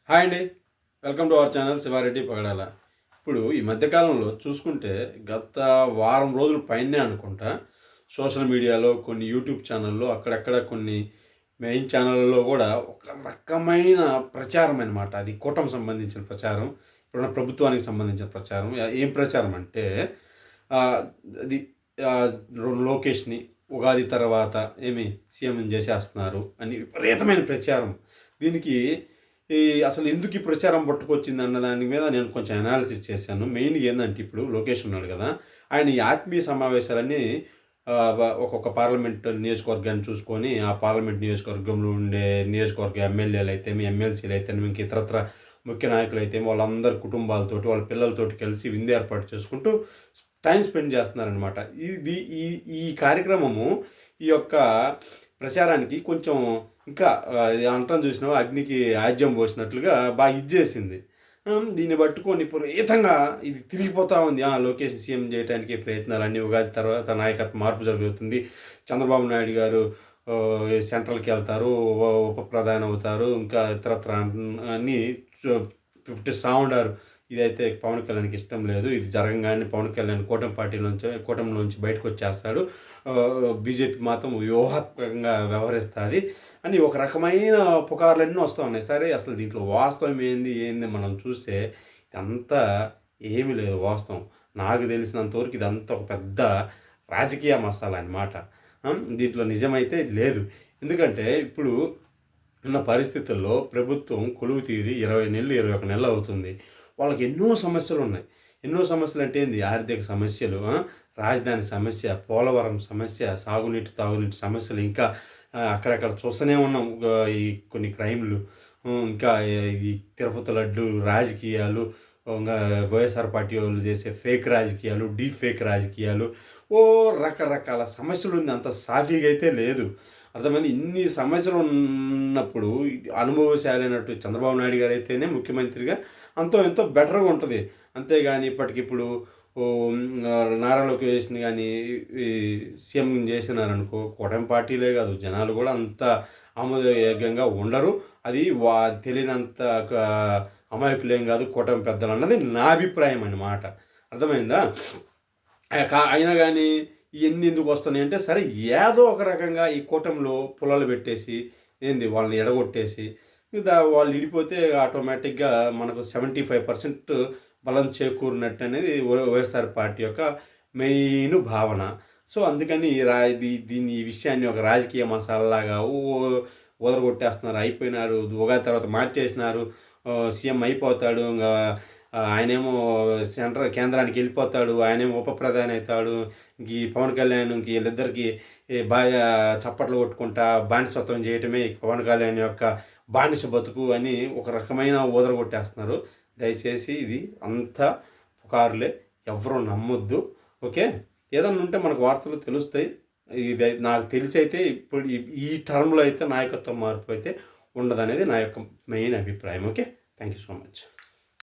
Hi అండి. Welcome to our channel Siva Reddy Pagadala. ఇప్పుడు ఈ మధ్యకాలంలో చూసుకుంటే గత వారం రోజుల పైనే అనుకుంటా సోషల్ మీడియాలో కొన్ని యూట్యూబ్ ఛానల్లో అక్కడక్కడ కొన్ని మెయిన్ ఛానళ్ళలో కూడా ఒక రకమైన ప్రచారం అనమాట. అది కూటమికి సంబంధించిన ప్రచారం. ఇప్పుడున్న ప్రభుత్వానికి సంబంధించిన ప్రచారం. ఏం ప్రచారం అంటే ఆహ్, అది ఆహ్, లోకేష్‌ని ఉగాది తర్వాత సీఎంని చేసేస్తున్నారు అని విపరీతమైన ప్రచారం. దీనికి అసలు ఎందుకు ఈ ప్రచారం పట్టుకొచ్చిందన్న దాని మీద నేను కొంచెం అనాలిసిస్ చేశాను. మెయిన్‌గా ఏందంటే ఇప్పుడు లోకేష్ ఉన్నాడు కదా! ఆయన ఈ ఆత్మీయ సమావేశాలన్నీ ఒక్కొక్క పార్లమెంట్ నియోజకవర్గాన్ని చూసుకొని, ఆ పార్లమెంట్ నియోజకవర్గంలో ఉండే నియోజకవర్గ ఎమ్మెల్యేలైతేమి, ఎమ్మెల్సీలైతేనేమి, ఇంక ఇతరత్ర ముఖ్య నాయకులైతేమి వాళ్ళందరి కుటుంబాలతోటి, వాళ్ళ పిల్లలతోటి కలిసి విందు ఏర్పాటు చేసుకుంటూ టైమ్ స్పెండ్ చేస్తున్నారనమాట. ఇది ఈ ఈ కార్యక్రమము ఈ యొక్క ప్రచారానికి కొంచెం ఇంకా అంటం చూసినావా అగ్నికి ఆజ్యం పోసినట్లుగా బాగా ఇచ్చేసింది. దీన్ని పట్టుకొని విపరీతంగా ఇది తిరిగిపోతూ ఉంది. లోకేష్ సీఎం చేయడానికి ప్రయత్నాలన్నీ ఉగాది తర్వాత నాయకత్వ మార్పు జరుగుతుంది. చంద్రబాబు నాయుడు గారు సెంట్రల్కి వెళ్తారు, ఉప ప్రధాని అవుతారు, ఇంకా ఇతరత్ర అన్నీ పుట్టిస్తూ ఉండారు. ఇదైతే పవన్ కళ్యాణ్కి ఇష్టం లేదు. ఇది జరగంగానే పవన్ కళ్యాణ్ కూటమిలోంచి బయటకు వచ్చేస్తాడు. బీజేపీ మాత్రం వ్యూహాత్మకంగా వ్యవహరిస్తుంది అని ఒక రకమైన పుకార్లన్నీ వస్తూ ఉన్నాయి. సరే అసలు దీంట్లో వాస్తవం ఏంది మనం చూస్తే ఇదంతా ఏమీ లేదు వాస్తవం. నాకు తెలిసినంతవరకు ఇదంతా ఒక పెద్ద రాజకీయ మసాలా అన్నమాట. దీంట్లో నిజమైతే లేదు. ఎందుకంటే ఇప్పుడు ఉన్న పరిస్థితుల్లో ప్రభుత్వం కొలువు తీరి 20 నెలలు 21 నెలలు అవుతుంది. వాళ్ళకి ఎన్నో సమస్యలు ఉన్నాయి. ఎన్నో సమస్యలు అంటే ఏంది? ఆర్థిక సమస్యలు, రాజధాని సమస్య, పోలవరం సమస్య, సాగునీటి తాగునీటి సమస్యలు, ఇంకా అక్కడక్కడ చూస్తూనే ఉన్నాం ఈ కొన్ని క్రైమ్లు, ఇంకా ఈ తిరుపతి లడ్డు రాజకీయాలు, ఇంకా వైఎస్ఆర్ పార్టీ వాళ్ళు చేసే ఫేక్ రాజకీయాలు, డీప్ ఫేక్ రాజకీయాలు, రకరకాల సమస్యలు ఉంది. అంత సాఫీగా అయితే లేదు. అర్థమైంది. ఇన్ని సమస్యలు ఉన్నప్పుడు అనుభవశాలైనట్టు చంద్రబాబు నాయుడు గారు అయితేనే ముఖ్యమంత్రిగా అంతో ఎంతో బెటర్గా ఉంటుంది. అంతేగాని ఇప్పటికిప్పుడు నారా లోకేష్ని కానీ సీఎం చేసినారనుకో, కూటమి పార్టీలే కాదు జనాలు కూడా అంత ఆమోదయోగ్యంగా ఉండరు. అది తెలియనంత అమాయకులేం కాదు కూటమి పెద్దలు అన్నది నా అభిప్రాయం అన్నమాట. అర్థమైందా? అయినా కానీ ఇవన్నీ ఎందుకు వస్తున్నాయి అంటే, సరే ఏదో ఒక రకంగా ఈ కూటమిలో పుల్లలు పెట్టేసి వాళ్ళని ఎడగొట్టేసి వాళ్ళు విడిపోతే ఆటోమేటిక్గా మనకు 75% బలం చేకూరినట్టు అనేది వైఎస్ఆర్ పార్టీ యొక్క మెయిన్ భావన. సో అందుకని దీన్ని ఈ విషయాన్ని ఒక రాజకీయ మసాలాగా ఊదరగొట్టేస్తున్నారు. అయిపోయినారు, ఉగాది తర్వాత మార్చేసినారు, సీఎం అయిపోతాడు, ఇంకా ఆయనేమో కేంద్రానికి వెళ్ళిపోతాడు, ఆయనేమో ఉప ప్రధాని అవుతాడు, ఇంక ఈ పవన్ కళ్యాణ్ ఇంక వీళ్ళిద్దరికి బాగా చప్పట్లు కొట్టుకుంటా బానిసత్వం చేయటమే పవన్ కళ్యాణ్ యొక్క బానిస బతుకు అని ఒక రకమైన ఊదరగొట్టేస్తున్నారు. దయచేసి ఇది అంతా పుకారులే, ఎవరు నమ్మొద్దు. ఓకే, ఏదన్నా ఉంటే మనకు వార్తలు తెలుస్తాయి. ఇది నాకు తెలిసి అయితే ఇప్పుడు ఈ టర్మ్లో అయితే నాయకత్వం మార్పు అయితే ఉండదనేది నా యొక్క మెయిన్ అభిప్రాయం. Okay, thank you so much.